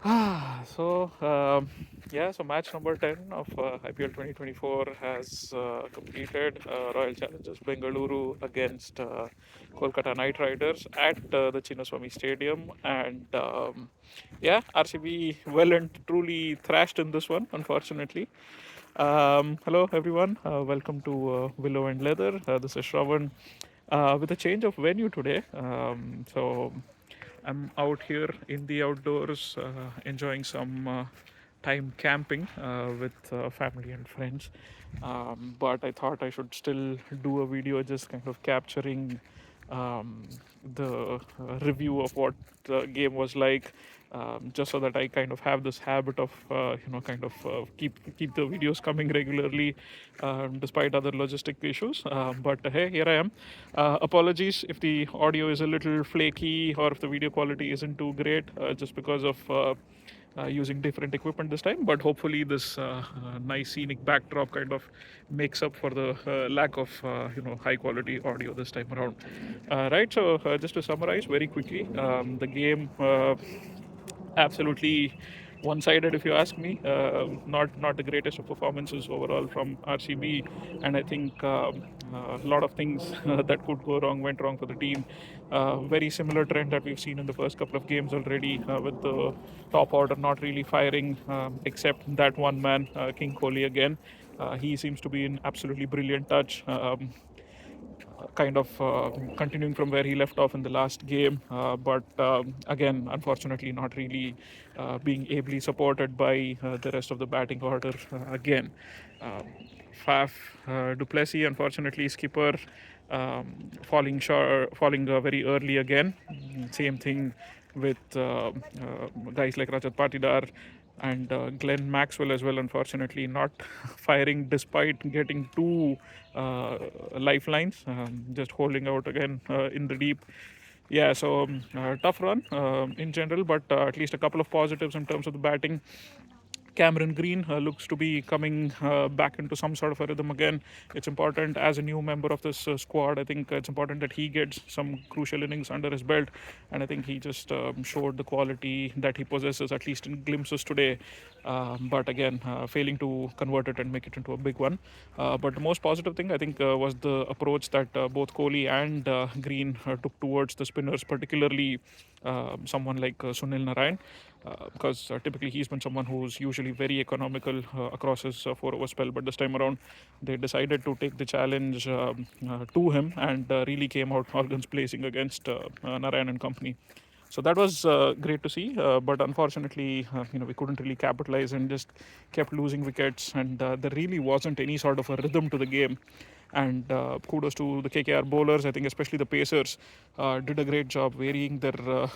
So match number 10 of IPL 2024 has completed. Royal Challengers Bengaluru against Kolkata Knight Riders at the Chinnaswamy Stadium. And RCB well and truly thrashed in this one, unfortunately. Hello, everyone. Welcome to Willow and Leather. This is Shravan with a change of venue today. I'm out here in the outdoors enjoying some time camping with family and friends. But I thought I should still do a video just kind of capturing the review of what the game was like, just so that I kind of have this habit of kind of keep the videos coming regularly, despite other logistic issues. But hey, here I am. Apologies if the audio is a little flaky or if the video quality isn't too great, just because of using different equipment this time. But hopefully, this nice scenic backdrop kind of makes up for the lack of high quality audio this time around. Right. So just to summarize very quickly, the game absolutely one-sided, if you ask me. Not the greatest of performances overall from RCB, and I think a lot of things that could go wrong went wrong for the team. Very similar trend that we've seen in the first couple of games already, with the top order not really firing, except that one man, King Kohli again. He seems to be in absolutely brilliant touch. Kind of continuing from where he left off in the last game, but again, unfortunately, not really being ably supported by the rest of the batting order again. Uh, Faf Duplessis, unfortunately, skipper, falling very early again. Same thing with guys like Rajat Patidar and Glenn Maxwell as well, unfortunately, not firing despite getting two lifelines, just holding out again in the deep. Tough run in general, but at least a couple of positives in terms of the batting. Cameron Green looks to be coming back into some sort of a rhythm again. It's important as a new member of this squad. I think it's important that he gets some crucial innings under his belt, and I think he just showed the quality that he possesses, at least in glimpses today. But again, failing to convert it and make it into a big one. But the most positive thing I think was the approach that both Kohli and Green took towards the spinners, particularly someone like Sunil Narayan, because typically he's been someone who's usually very economical across his 4 over spell. But this time around, they decided to take the challenge to him and really came out all guns blazing against Narayan and company. So that was great to see, but unfortunately, we couldn't really capitalize and just kept losing wickets, and there really wasn't any sort of a rhythm to the game. And kudos to the KKR bowlers. I think especially the pacers did a great job varying their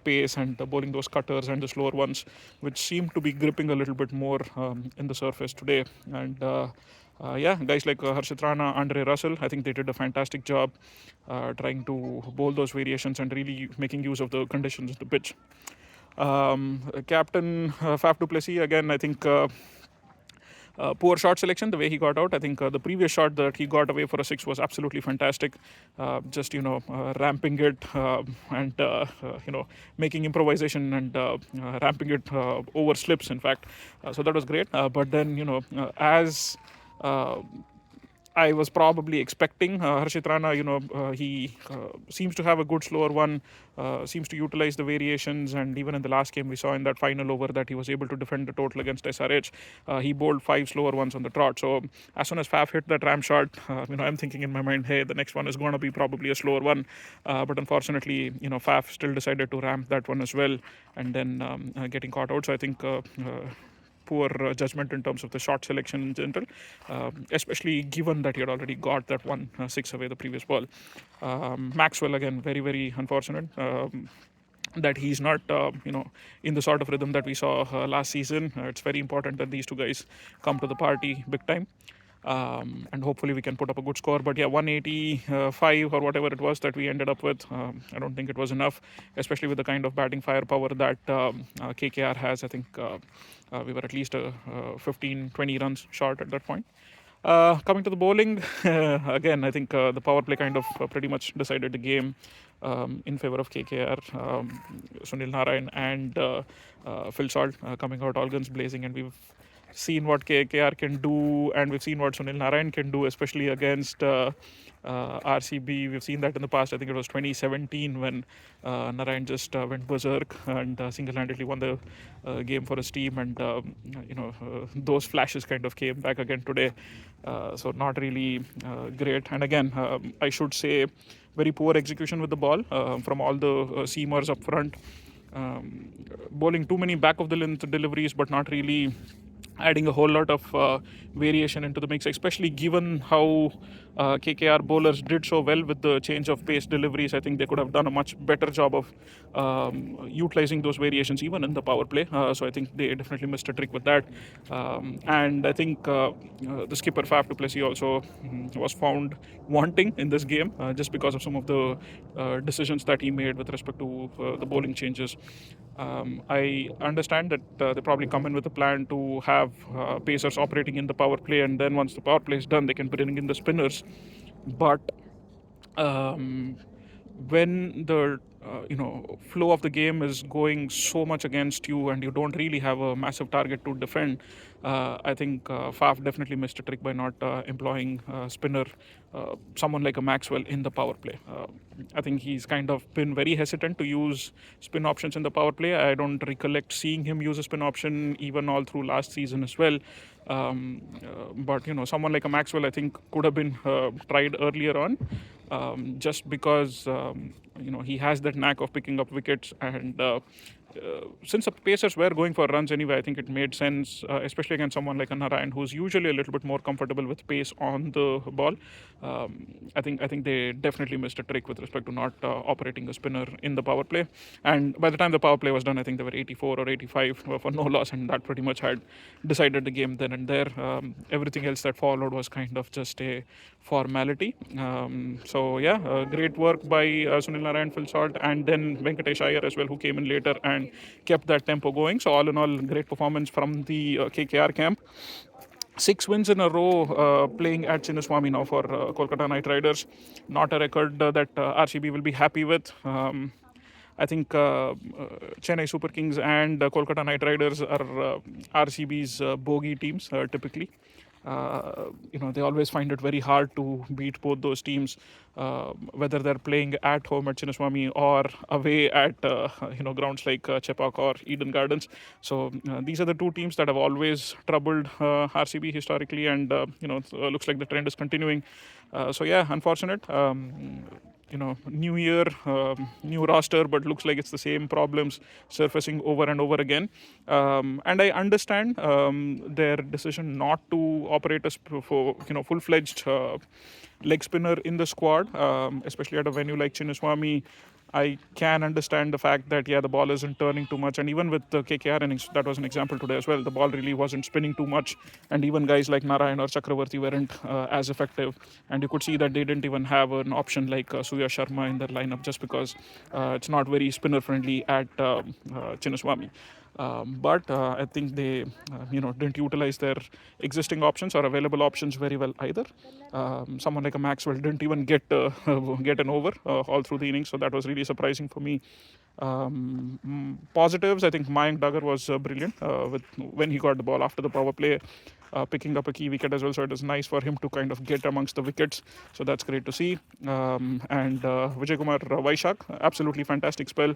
pace and bowling those cutters and the slower ones, which seemed to be gripping a little bit more in the surface today. And guys like Harshit Rana, Andre Russell, I think they did a fantastic job trying to bowl those variations and really making use of the conditions of the pitch. Captain Faf du Plessis, again, I think poor shot selection, the way he got out. I think the previous shot that he got away for a six was absolutely fantastic. Just ramping it and making improvisation and ramping it over slips. In fact, so that was great. But then as I was probably expecting. Harshit Rana, he seems to have a good slower one, seems to utilize the variations, and even in the last game we saw in that final over that he was able to defend the total against SRH. He bowled 5 slower ones on the trot. So as soon as Faf hit that ram shot, I'm thinking in my mind, hey, the next one is going to be probably a slower one. But unfortunately, Faf still decided to ramp that one as well, and then getting caught out. So I think poor judgment in terms of the shot selection in general, especially given that he had already got that one six away the previous ball. Maxwell, again, very, very unfortunate. That he's not, in the sort of rhythm that we saw last season. It's very important that these two guys come to the party big time. And hopefully we can put up a good score. But yeah, 185 or whatever it was that we ended up with, I don't think it was enough, especially with the kind of batting firepower that KKR has. I think we were at least 15, 20 runs short at that point. Coming to the bowling, again, I think the power play kind of pretty much decided the game in favor of KKR. Sunil Narayan and Phil Salt coming out all guns blazing, and we've seen what KKR can do, and we've seen what Sunil Narayan can do, especially against RCB. We've seen that in the past. I think it was 2017 when Narayan just went berserk and single-handedly won the game for his team, and those flashes kind of came back again today. So not really great. And again, I should say, very poor execution with the ball from all the seamers up front. Bowling too many back of the length deliveries, but not really adding a whole lot of variation into the mix, especially given how KKR bowlers did so well with the change of pace deliveries. I think they could have done a much better job of utilizing those variations even in the power play. So I think they definitely missed a trick with that. And I think the skipper Faf du Plessis also was found wanting in this game just because of some of the decisions that he made with respect to the bowling changes. I understand that they probably come in with a plan to have pacers operating in the power play, and then once the power play is done, they can bring in the spinners. But um, when the flow of the game is going so much against you and you don't really have a massive target to defend, I think Faf definitely missed a trick by not employing spinner, someone like a Maxwell in the power play. I think he's kind of been very hesitant to use spin options in the power play. I don't recollect seeing him use a spin option even all through last season as well. But someone like a Maxwell, I think, could have been tried earlier on, just because he has that knack of picking up wickets. And since the Pacers were going for runs anyway, I think it made sense, especially against someone like a Narayan, who's usually a little bit more comfortable with pace on the ball. I think they definitely missed a trick with respect to not operating a spinner in the power play. And by the time the power play was done, I think they were 84 or 85 for no loss, and that pretty much had decided the game then and there. Everything else that followed was kind of just a formality. So yeah, great work by Sunil Narayan, Phil Salt, and then Venkatesh Iyer as well, who came in later and kept that tempo going. So all in all, great performance from the KKR camp. 6 wins in a row playing at Chinnaswamy now for Kolkata Knight Riders. Not a record that RCB will be happy with. I think Chennai Super Kings and Kolkata Knight Riders are RCB's bogey teams typically. They always find it very hard to beat both those teams, whether they're playing at home at Chinnaswamy or away at grounds like Chepauk or Eden Gardens. So these are the two teams that have always troubled RCB historically, and looks like the trend is continuing. So yeah, unfortunate. New year, new roster, but looks like it's the same problems surfacing over and over again. And I understand their decision not to operate a full-fledged leg spinner in the squad, especially at a venue like Chinnaswamy. I can understand the fact that the ball isn't turning too much, and even with the KKR innings, that was an example today as well. The ball really wasn't spinning too much, and even guys like Narayan or Chakravarti weren't as effective. And you could see that they didn't even have an option like Surya Sharma in their lineup, just because it's not very spinner friendly at Chinnaswamy. But I think they, didn't utilize their existing options or available options very well either. Someone like a Maxwell didn't even get get an over all through the innings, so that was really surprising for me. Positives, I think Mayank Daggar was brilliant when he got the ball after the power play, picking up a key wicket as well. So it was nice for him to kind of get amongst the wickets. So that's great to see. And Vijay Kumar Vaishak, absolutely fantastic spell.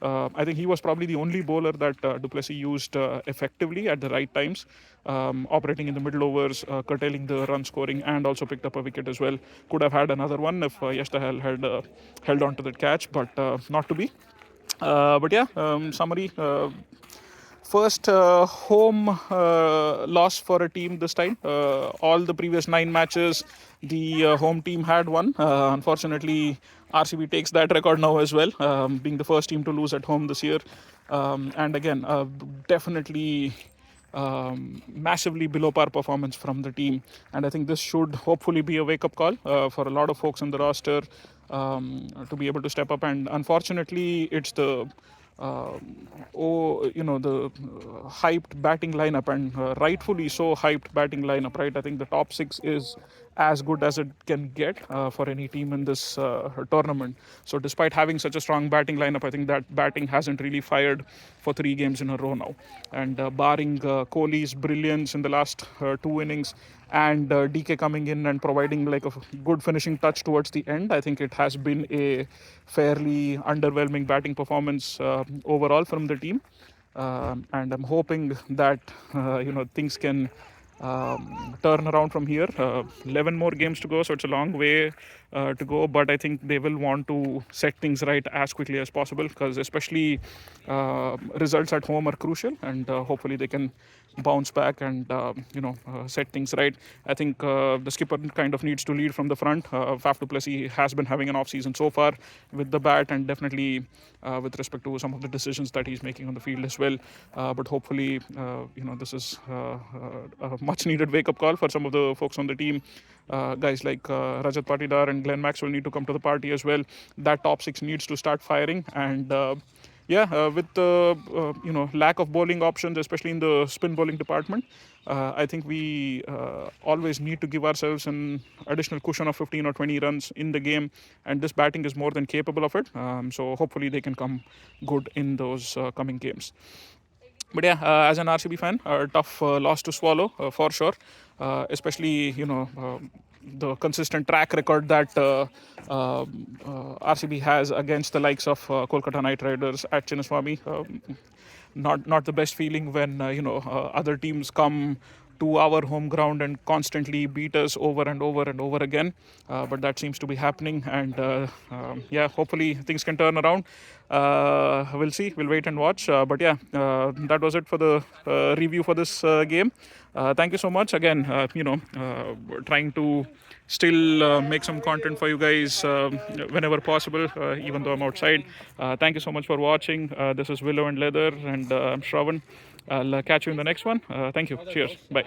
I think he was probably the only bowler that du Plessis used effectively at the right times, operating in the middle overs, curtailing the run scoring, and also picked up a wicket as well. Could have had another one if Yash Dahal had held on to that catch, but not to be. But yeah, summary. First home loss for a team this time. All the previous 9 matches, the home team had won. Unfortunately, RCB takes that record now as well, being the first team to lose at home this year. And again, definitely massively below par performance from the team. And I think this should hopefully be a wake-up call for a lot of folks in the roster to be able to step up. And unfortunately, it's the the hyped batting lineup, and rightfully so hyped batting lineup, right? I think the top six is as good as it can get for any team in this tournament. So despite having such a strong batting lineup, I think that batting hasn't really fired for 3 games in a row now. And barring Kohli's brilliance in the last 2 innings and DK coming in and providing like a good finishing touch towards the end, I think it has been a fairly underwhelming batting performance overall from the team. And I'm hoping that things can turn around from here. 11 more games to go, so it's a long way to go. But I think they will want to set things right as quickly as possible, because especially results at home are crucial, and hopefully they can bounce back and set things right. I think the skipper kind of needs to lead from the front. Faf du Plessis has been having an off season so far with the bat, and definitely with respect to some of the decisions that he's making on the field as well. But hopefully, this is a much needed wake up call for some of the folks on the team. Guys like Rajat Patidar and Glenn Maxwell need to come to the party as well. That top six needs to start firing, and with the lack of bowling options, especially in the spin bowling department, I think we always need to give ourselves an additional cushion of 15 or 20 runs in the game, and this batting is more than capable of it. So hopefully they can come good in those coming games. But yeah, as an RCB fan, a tough loss to swallow for sure. Especially the consistent track record that RCB has against the likes of Kolkata Knight Riders at Chinnaswamy. Not the best feeling when other teams come to our home ground and constantly beat us over and over and over again. But that seems to be happening, and hopefully things can turn around. We'll see. We'll wait and watch. But yeah, that was it for the review for this game. Thank you so much again. Trying to still make some content for you guys whenever possible, even though I'm outside. Thank you so much for watching. This is Willow and Leather, and I'm Shravan. I'll catch you in the next one. Thank you. Cheers. Bye.